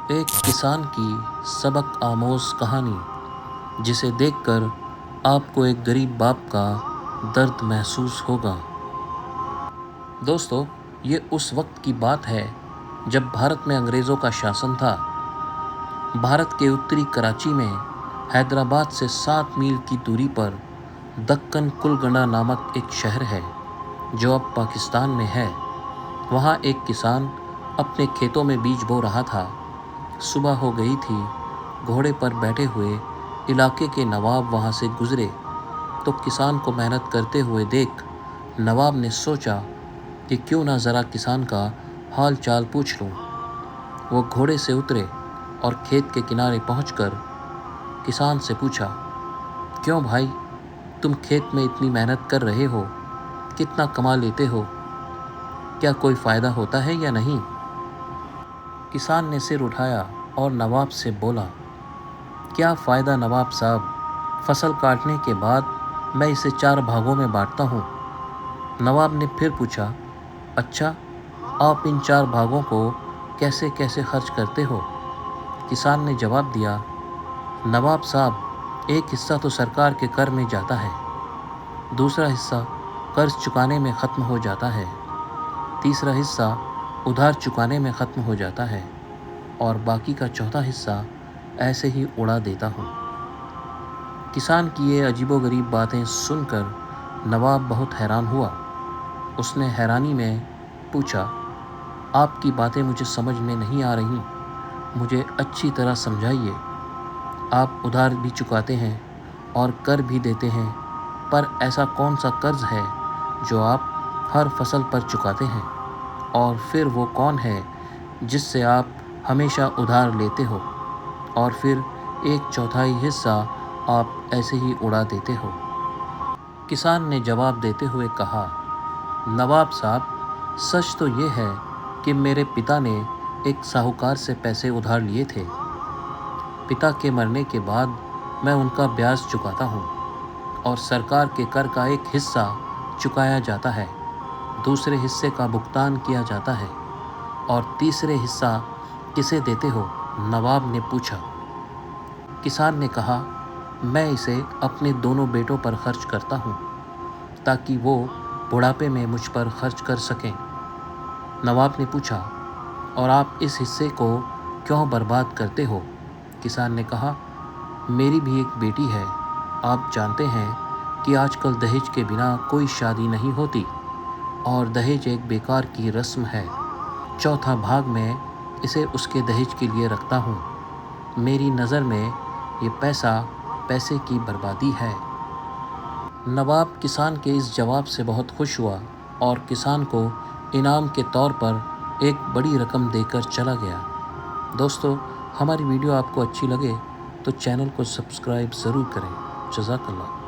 ایک کسان کی سبق آموز کہانی جسے دیکھ کر آپ کو ایک غریب باپ کا درد محسوس ہوگا۔ دوستو، یہ اس وقت کی بات ہے جب بھارت میں انگریزوں کا شاسن تھا۔ بھارت کے اتری کراچی میں حیدرآباد سے 7 میل کی دوری پر دکن کلگنڈا نامک ایک شہر ہے جو اب پاکستان میں ہے۔ وہاں ایک کسان اپنے کھیتوں میں بیج بو رہا تھا۔ صبح ہو گئی تھی۔ گھوڑے پر بیٹھے ہوئے علاقے کے نواب وہاں سے گزرے تو کسان کو محنت کرتے ہوئے دیکھ نواب نے سوچا کہ کیوں نہ ذرا کسان کا حال چال پوچھ لوں۔ وہ گھوڑے سے اترے اور کھیت کے کنارے پہنچ کر کسان سے پوچھا، کیوں بھائی، تم کھیت میں اتنی محنت کر رہے ہو، کتنا کما لیتے ہو؟ کیا کوئی فائدہ ہوتا ہے یا نہیں؟ کسان نے سر اٹھایا اور نواب سے بولا، کیا فائدہ نواب صاحب، فصل کاٹنے کے بعد میں اسے 4 بھاگوں میں بانٹتا ہوں۔ نواب نے پھر پوچھا، اچھا، آپ ان 4 بھاگوں کو کیسے کیسے خرچ کرتے ہو؟ کسان نے جواب دیا، نواب صاحب، ایک حصہ تو سرکار کے کر میں جاتا ہے، دوسرا حصہ قرض چکانے میں ختم ہو جاتا ہے، تیسرا حصہ ادھار چکانے میں ختم ہو جاتا ہے، اور باقی کا چوتھا حصہ ایسے ہی اڑا دیتا ہوں۔ کسان کی یہ عجیب و غریب باتیں سن کر نواب بہت حیران ہوا۔ اس نے حیرانی میں پوچھا، آپ کی باتیں مجھے سمجھ میں نہیں آ رہی، مجھے اچھی طرح سمجھائیے۔ آپ ادھار بھی چکاتے ہیں اور کر بھی دیتے ہیں، پر ایسا کون سا قرض ہے جو آپ ہر فصل پر چکاتے ہیں؟ اور پھر وہ کون ہے جس سے آپ ہمیشہ ادھار لیتے ہو اور پھر 1/4 حصہ آپ ایسے ہی اڑا دیتے ہو؟ کسان نے جواب دیتے ہوئے کہا، نواب صاحب، سچ تو یہ ہے کہ میرے پتا نے ایک ساہوکار سے پیسے ادھار لیے تھے۔ پتا کے مرنے کے بعد میں ان کا بیاج چکاتا ہوں اور سرکار کے کر کا ایک حصہ چکایا جاتا ہے، دوسرے حصے کا بھگتان کیا جاتا ہے، اور تیسرے حصہ کسے دیتے ہو؟ نواب نے پوچھا۔ کسان نے کہا، میں اسے اپنے دونوں بیٹوں پر خرچ کرتا ہوں تاکہ وہ بڑھاپے میں مجھ پر خرچ کر سکیں۔ نواب نے پوچھا، اور آپ اس حصے کو کیوں برباد کرتے ہو؟ کسان نے کہا، میری بھی ایک بیٹی ہے، آپ جانتے ہیں کہ آج کل دہیج کے بنا کوئی شادی نہیں ہوتی، اور دہیج ایک بیکار کی رسم ہے۔ چوتھا بھاگ میں اسے اس کے دہیج کے لیے رکھتا ہوں۔ میری نظر میں یہ پیسے کی بربادی ہے۔ نواب کسان کے اس جواب سے بہت خوش ہوا اور کسان کو انعام کے طور پر ایک بڑی رقم دے کر چلا گیا۔ دوستو، ہماری ویڈیو آپ کو اچھی لگے تو چینل کو سبسکرائب ضرور کریں۔ جزاک اللہ۔